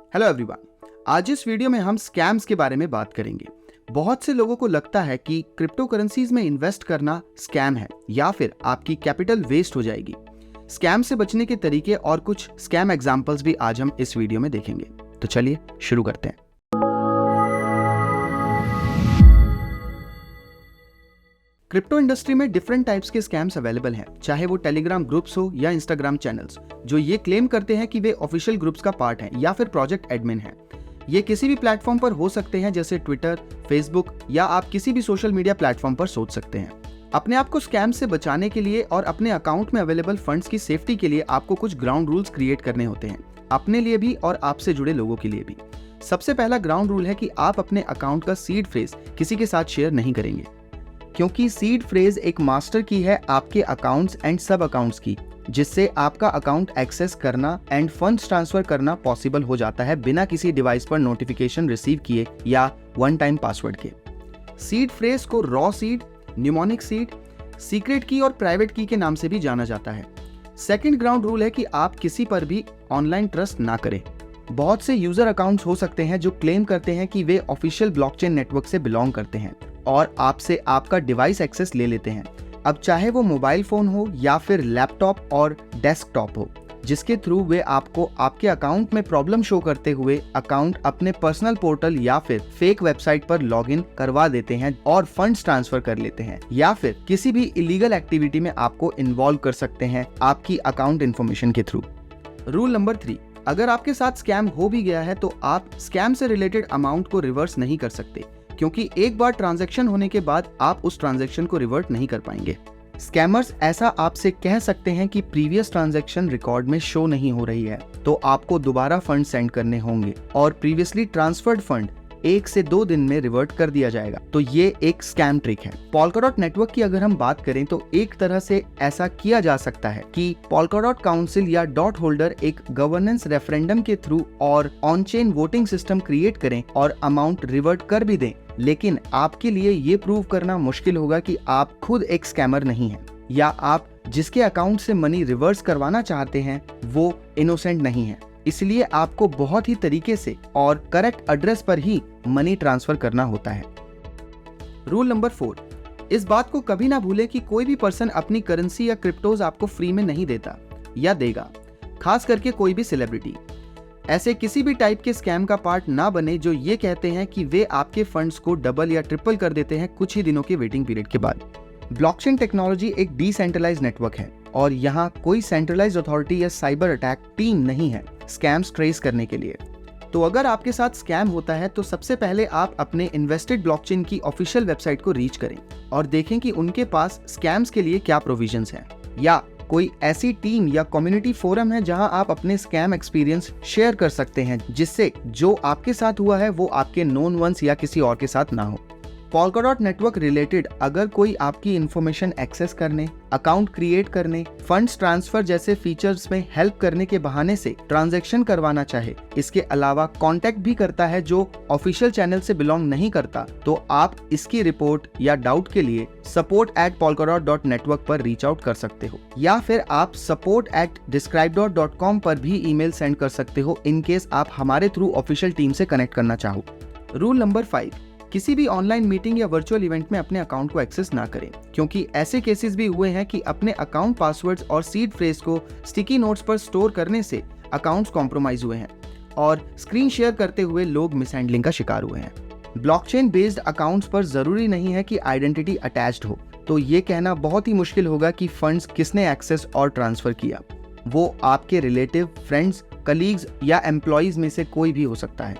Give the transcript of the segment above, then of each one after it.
Hello everyone, आज इस video में हम स्कैम्स के बारे में बात करेंगे। बहुत से लोगों को लगता है कि क्रिप्टो करेंसीज में इन्वेस्ट करना स्कैम है या फिर आपकी कैपिटल वेस्ट हो जाएगी। स्कैम से बचने के तरीके और कुछ स्कैम एग्जांपल्स भी आज हम इस वीडियो में देखेंगे। तो चलिए शुरू करते हैं। क्रिप्टो इंडस्ट्री में डिफरेंट टाइप्स के स्कैम्स अवेलेबल हैं, चाहे वो टेलीग्राम ग्रुप्स हो या इंस्टाग्राम चैनल्स, जो ये क्लेम करते हैं कि वे ऑफिशियल ग्रुप्स का पार्ट हैं या फिर प्रोजेक्ट एडमिन हैं। ये किसी भी प्लेटफॉर्म पर हो सकते हैं, जैसे ट्विटर, फेसबुक या आप किसी भी सोशल मीडिया प्लेटफॉर्म पर सोच सकते हैं। अपने आप को स्कैम से बचाने के लिए और अपने अकाउंट में अवेलेबल फंड्स की सेफ्टी के लिए आपको कुछ ग्राउंड रूल्स क्रिएट करने होते हैं, अपने लिए भी और आपसे जुड़े लोगों के लिए भी। सबसे पहला ग्राउंड रूल है कि आप अपने अकाउंट का सीड फ्रेज किसी के साथ शेयर नहीं करेंगे, क्योंकि सीड फ्रेज एक मास्टर की है आपके अकाउंट्स एंड सब अकाउंट्स की, जिससे आपका अकाउंट एक्सेस करना एंड फंड्स ट्रांसफर करना पॉसिबल हो जाता है बिना किसी डिवाइस पर नोटिफिकेशन रिसीव किए या वन टाइम पासवर्ड के। सीड फ्रेज को raw seed, mnemonic seed, secret key और प्राइवेट की के नाम से भी जाना जाता है। सेकंड ग्राउंड रूल है कि आप किसी पर भी ऑनलाइन ट्रस्ट ना करें। बहुत से यूजर अकाउंट्स हो सकते हैं जो क्लेम करते हैं कि वे ऑफिशियल ब्लॉकचेन नेटवर्क से बिलोंग करते हैं और आपसे आपका डिवाइस एक्सेस ले लेते हैं। अब चाहे वो मोबाइल फोन हो या फिर लैपटॉप और डेस्कटॉप हो, जिसके थ्रू वे आपको आपके अकाउंट में प्रॉब्लम शो करते हुए अकाउंट अपने पर्सनल पोर्टल या फिर फेक वेबसाइट पर लॉगिन करवा देते हैं और फंड्स ट्रांसफर कर लेते हैं, या फिर किसी भी इलीगल एक्टिविटी में आपको इन्वॉल्व कर सकते हैं आपकी अकाउंट इन्फॉर्मेशन के थ्रू। रूल नंबर 3, अगर आपके साथ स्कैम हो भी गया है तो आप स्कैम से रिलेटेड अमाउंट को रिवर्स नहीं कर सकते, क्योंकि एक बार ट्रांजैक्शन होने के बाद आप उस ट्रांजैक्शन को रिवर्ट नहीं कर पाएंगे। स्कैमर्स ऐसा आपसे कह सकते हैं कि प्रीवियस ट्रांजैक्शन रिकॉर्ड में शो नहीं हो रही है, तो आपको दोबारा फंड सेंड करने होंगे और प्रीवियसली ट्रांसफर्ड फंड 1 से 2 दिन में रिवर्ट कर दिया जाएगा। तो ये एक स्कैम ट्रिक है। पोल्काडॉट नेटवर्क की अगर हम बात करें तो एक तरह से ऐसा किया जा सकता है कि पोल्काडॉट काउंसिल या डॉट होल्डर एक गवर्नेंस रेफरेंडम के थ्रू और on chain voting system create करें और अमाउंट रिवर्ट कर भी दें, लेकिन आपके लिए ये प्रूव करना मुश्किल होगा कि आप खुद एक स्कैमर नहीं हैं या आप जिसके अकाउंट से मनी रिवर्स करवाना चाहते हैं वो इनोसेंट नहीं है। इसलिए आपको बहुत ही तरीके से और करेक्ट एड्रेस पर ही मनी ट्रांसफर करना होता है। रूल नंबर 4, इस बात को कभी ना भूलें कि कोई भी पर्सन अपनी करेंसी या क्रिप्टोज आपको फ्री में नहीं देता या देगा, खास करके कोई भी सेलिब्रिटी। ऐसे किसी भी टाइप के स्कैम का पार्ट ना बने जो ये कहते हैं कि वे आपके फंड्स को डबल या ट्रिपल कर देते हैं कुछ ही दिनों के वेटिंग पीरियड के बाद। ब्लॉकचेन टेक्नोलॉजी एक डिसेंट्रलाइज्ड नेटवर्क है और यहाँ कोई सेंट्रलाइज्ड अथॉरिटी या साइबर अटैक टीम नहीं है स्कैम्स ट्रेस करने के लिए। तो अगर आपके साथ स्कैम होता है तो सबसे पहले आप अपने इन्वेस्टेड ब्लॉकचेन की ऑफिशियल वेबसाइट को रीच करें और देखें कि उनके पास स्कैम्स के लिए क्या प्रोविजंस हैं, या कोई ऐसी टीम या कम्युनिटी फोरम है जहां आप अपने स्कैम एक्सपीरियंस शेयर कर सकते हैं, जिससे जो आपके साथ हुआ है वो आपके नोन वंस या किसी और के साथ ना हो। पोल्काडॉट नेटवर्क रिलेटेड अगर कोई आपकी इंफॉर्मेशन एक्सेस करने, अकाउंट क्रिएट करने, फंड्स ट्रांसफर जैसे फीचर्स में हेल्प करने के बहाने से ट्रांजैक्शन करवाना चाहे, इसके अलावा कांटेक्ट भी करता है जो ऑफिशियल चैनल से बिलोंग नहीं करता, तो आप इसकी रिपोर्ट या डाउट के लिए support@polkadot.network पर रीच आउट कर सकते हो, या फिर आप support@describedot.com पर भी ईमेल सेंड कर सकते हो इन केस आप हमारे थ्रू ऑफिशियल टीम से कनेक्ट करना चाहो। रूल नंबर 5, किसी भी ऑनलाइन मीटिंग या वर्चुअल इवेंट में अपने अकाउंट को एक्सेस ना करें, क्योंकि ऐसे केसेस भी हुए हैं कि अपने अकाउंट पासवर्ड्स और सीड फ्रेज को स्टिकी नोट्स पर स्टोर करने से अकाउंट्स कॉम्प्रोमाइज हुए हैं और स्क्रीन शेयर करते हुए लोग मिसहैंडलिंग का शिकार हुए हैं। ब्लॉकचेन बेस्ड अकाउंट्स पर जरूरी नहीं है कि आइडेंटिटी अटैच्ड हो, तो ये कहना बहुत ही मुश्किल होगा कि फंड्स किसने एक्सेस और ट्रांसफर किया। वो आपके रिलेटिव, फ्रेंड्स, कलीग्स या एम्प्लॉइज में से कोई भी हो सकता है।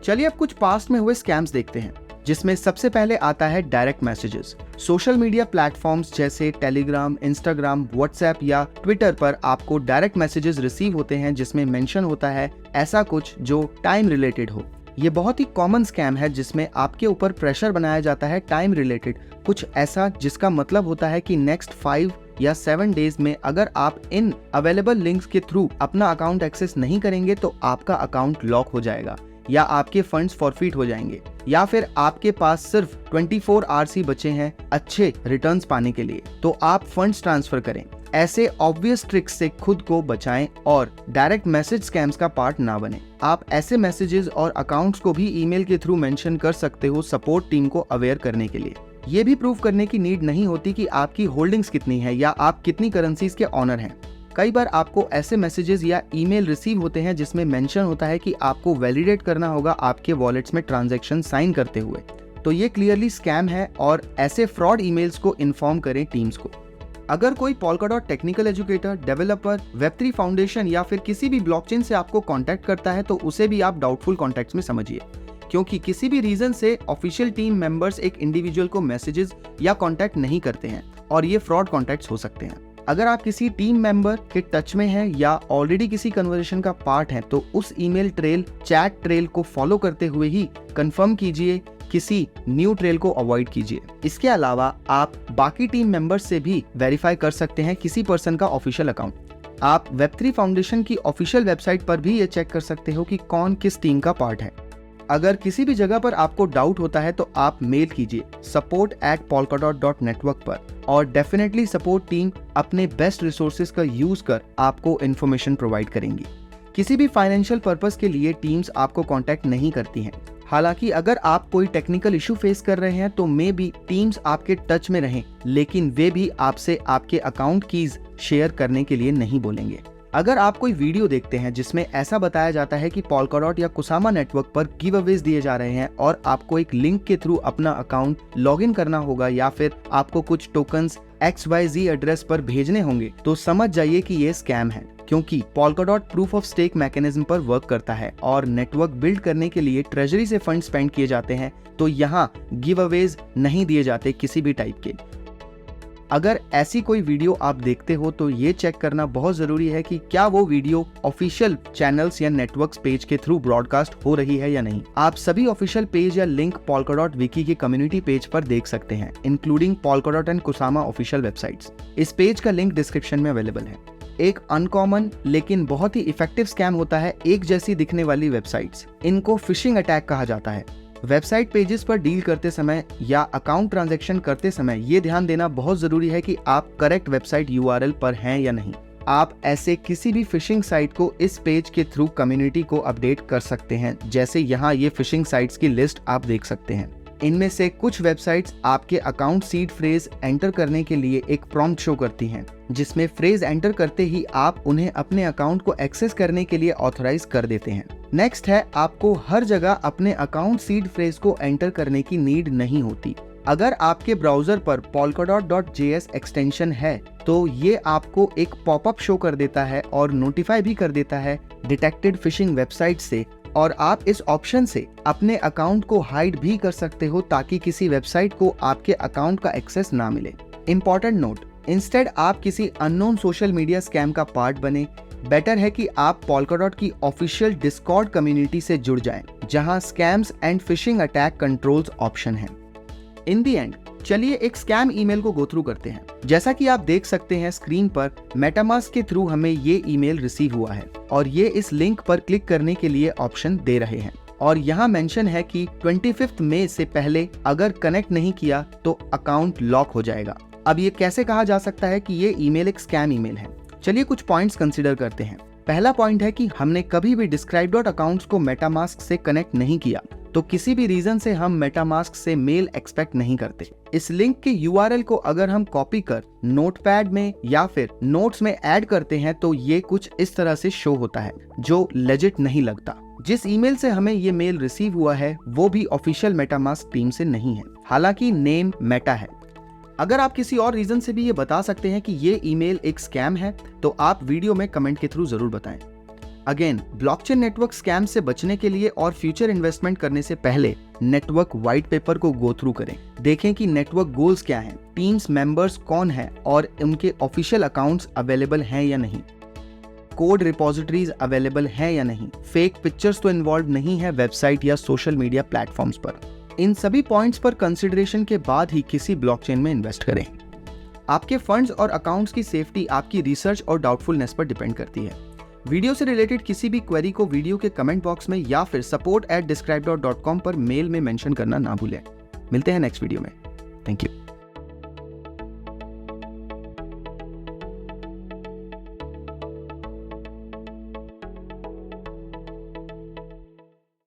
चलिए अब कुछ पास्ट में हुए स्कैम्स देखते हैं, जिसमें सबसे पहले आता है direct messages. Social media platforms जैसे टेलीग्राम, इंस्टाग्राम, व्हाट्सएप या ट्विटर पर आपको डायरेक्ट मैसेजेस रिसीव होते हैं जिसमें मेंशन होता है ऐसा कुछ जो टाइम रिलेटेड हो। ये बहुत ही कॉमन स्कैम है जिसमें आपके ऊपर प्रेशर बनाया जाता है टाइम रिलेटेड कुछ ऐसा, जिसका मतलब होता है कि नेक्स्ट 5 या 7 डेज में अगर आप इन अवेलेबल लिंक्स के थ्रू अपना अकाउंट एक्सेस नहीं करेंगे तो आपका अकाउंट लॉक हो जाएगा या आपके फंड्स फॉरफिट हो जाएंगे, या फिर आपके पास सिर्फ 24 आवर्स ही बचे हैं अच्छे रिटर्न्स पाने के लिए, तो आप फंड्स ट्रांसफर करें। ऐसे ऑब्वियस ट्रिक्स से खुद को बचाएं और डायरेक्ट मैसेज स्कैम्स का पार्ट ना बने। आप ऐसे मैसेजेस और अकाउंट्स को भी ईमेल के थ्रू मेंशन कर सकते हो सपोर्ट टीम को अवेयर करने के लिए। ये भी प्रूव करने की नीड नहीं होती कि आपकी होल्डिंग्स कितनी है या आप कितनी करेंसीज के ऑनर हैं। कई बार आपको ऐसे मैसेजेस या ईमेल रिसीव होते हैं जिसमें मेंशन होता है कि आपको वैलिडेट करना होगा आपके वॉलेट्स में ट्रांजैक्शन साइन करते हुए, तो ये क्लियरली स्कैम है और ऐसे फ्रॉड ईमेल्स को इन्फॉर्म करें टीम्स को। अगर कोई Polkadot technical educator, developer, Web3 foundation या फिर किसी भी ब्लॉकचेन से आपको कांटेक्ट करता है तो उसे भी आप डाउटफुल कॉन्टेक्ट्स में समझिए, क्योंकि किसी भी रीजन से ऑफिशियल टीम मेंबर्स एक इंडिविजुअल को मैसेजेस या कांटेक्ट नहीं करते हैं और ये फ्रॉड कॉन्टेक्ट्स हो सकते हैं। अगर आप किसी टीम मेंबर के टच में हैं या ऑलरेडी किसी कन्वर्सेशन का पार्ट है तो उस ईमेल ट्रेल, चैट ट्रेल को फॉलो करते हुए ही कंफर्म कीजिए, किसी न्यू ट्रेल को अवॉइड कीजिए। इसके अलावा आप बाकी टीम मेंबर्स से भी वेरीफाई कर सकते हैं किसी पर्सन का ऑफिशियल अकाउंट। आप वेब3 फाउंडेशन की ऑफिशियल वेबसाइट पर भी ये चेक कर सकते हो कि कौन किस टीम का पार्ट है। अगर किसी भी जगह पर आपको डाउट होता है तो आप मेल कीजिए support@polkadot.network पर और डेफिनेटली सपोर्ट टीम अपने बेस्ट रिसोर्सेज का यूज कर आपको इन्फॉर्मेशन प्रोवाइड करेंगी। किसी भी फाइनेंशियल पर्पस के लिए टीम्स आपको कांटेक्ट नहीं करती हैं। हालांकि अगर आप कोई टेक्निकल इशू फेस कर रहे हैं तो मे बी टीम्स आपके टच में रहें, लेकिन वे भी आपसे आपके अकाउंट कीज शेयर करने के लिए नहीं बोलेंगे। अगर आप कोई वीडियो देखते हैं जिसमें ऐसा बताया जाता है कि पोल्काडॉट या कुसामा नेटवर्क पर गिव अवेज दिए जा रहे हैं और आपको एक लिंक के थ्रू अपना अकाउंट लॉगिन करना होगा या फिर आपको कुछ टोकन्स XYZ एड्रेस पर भेजने होंगे, तो समझ जाइए कि ये स्कैम है, क्योंकि Polkadot proof of stake mechanism पर वर्क करता है और नेटवर्क बिल्ड करने के लिए ट्रेजरी से फंड स्पेंड किए जाते हैं, तो यहाँ गिव अवेज नहीं दिए जाते किसी भी टाइप के। अगर ऐसी कोई वीडियो आप देखते हो तो ये चेक करना बहुत जरूरी है कि क्या वो वीडियो ऑफिशियल चैनल्स या नेटवर्क्स पेज के थ्रू ब्रॉडकास्ट हो रही है या नहीं। आप सभी ऑफिशियल पेज या लिंक पोल्काडॉट विकी के कम्युनिटी पेज पर देख सकते हैं, including Polkadot and Kusama official websites. इस पेज का लिंक डिस्क्रिप्शन में अवेलेबल है। एक अनकॉमन लेकिन बहुत ही इफेक्टिव स्कैम होता है एक जैसी दिखने वाली वेबसाइट्स। इनको फिशिंग अटैक कहा जाता है। वेबसाइट पेजेस पर डील करते समय या अकाउंट ट्रांजैक्शन करते समय ये ध्यान देना बहुत जरूरी है कि आप करेक्ट वेबसाइट URL पर हैं या नहीं। आप ऐसे किसी भी फिशिंग साइट को इस पेज के थ्रू कम्युनिटी को अपडेट कर सकते हैं, जैसे यहाँ ये फिशिंग साइट्स की लिस्ट आप देख सकते हैं। इनमें से कुछ वेबसाइट्स आपके अकाउंट सीड फ्रेज एंटर करने के लिए एक प्रॉम्प्ट शो करती हैं, जिसमें फ्रेज एंटर करते ही आप उन्हें अपने अकाउंट को एक्सेस करने के लिए ऑथराइज कर देते हैं। नेक्स्ट है, आपको हर जगह अपने अकाउंट सीड फ्रेज को एंटर करने की नीड नहीं होती। अगर आपके ब्राउजर पर polkadot.js एक्सटेंशन है तो ये आपको एक पॉपअप शो कर देता है और नोटिफाई भी कर देता है डिटेक्टेड फिशिंग वेबसाइट से, और आप इस ऑप्शन से अपने अकाउंट को हाइड भी कर सकते हो ताकि किसी वेबसाइट को आपके अकाउंट का एक्सेस ना मिले। इंपॉर्टेंट नोट, इंस्टेड आप किसी अननोन सोशल मीडिया स्कैम का पार्ट बने, बेटर है कि आप पोल्काडॉट की ऑफिशियल डिस्कॉर्ड कम्युनिटी से जुड़ जाएं, जहां scams and phishing attack controls option है। इन दी एंड, चलिए एक स्कैम ईमेल को गो थ्रू करते हैं। जैसा कि आप देख सकते हैं स्क्रीन पर, मेटामास्क के थ्रू हमें ये ईमेल रिसीव हुआ है और ये इस लिंक पर क्लिक करने के लिए ऑप्शन दे रहे हैं और यहाँ मेंशन है कि 25 मई से पहले अगर कनेक्ट नहीं किया तो अकाउंट लॉक हो जाएगा। अब ये कैसे कहा जा सकता है कि ये ईमेल एक स्कैम ईमेल है? चलिए कुछ पॉइंट्स कंसिडर करते हैं। पहला पॉइंट है कि हमने कभी भी डिस्क्राइब अकाउंट्स को मेटामास्क से कनेक्ट नहीं किया, तो किसी भी रीजन से हम मेटामास्क से मेल एक्सपेक्ट नहीं करते। इस लिंक के URL को अगर हम कॉपी कर नोटपैड में या फिर नोट्स में ऐड करते हैं तो ये कुछ इस तरह से शो होता है, जो लेजिट नहीं लगता। जिस ईमेल से हमें ये मेल रिसीव हुआ है वो भी ऑफिशियल मेटामास्क टीम से नहीं है, हालांकि नेम मेटा है। अगर आप किसी और रीजन से भी ये बता सकते हैं कि ये ईमेल एक स्कैम है तो आप वीडियो में कमेंट के थ्रू जरूर बताएं। अगेन, ब्लॉकचेन नेटवर्क स्कैम से बचने के लिए और फ्यूचर इन्वेस्टमेंट करने से पहले नेटवर्क व्हाइट पेपर को गो थ्रू करें। देखें कि नेटवर्क गोल्स क्या हैं, टीम्स मेंबर्स कौन हैं और उनके ऑफिशियल अकाउंट्स अवेलेबल हैं या नहीं, कोड रिपोजिटरीज अवेलेबल हैं या नहीं, फेक पिक्चर्स तो इन्वॉल्व नहीं है वेबसाइट या सोशल मीडिया प्लेटफॉर्म्स पर। इन सभी पॉइंट्स पर कंसिडरेशन के बाद ही किसी ब्लॉकचेन में इन्वेस्ट करें। आपके फंड्स और अकाउंट्स की सेफ्टी आपकी रिसर्च और डाउटफुलनेस पर डिपेंड करती है। वीडियो से रिलेटेड किसी भी क्वेरी को वीडियो के कमेंट बॉक्स में या फिर support@described.com पर मेल में मेंशन करना ना भूलें। मिलते हैं नेक्स्ट वीडियो में। Thank you.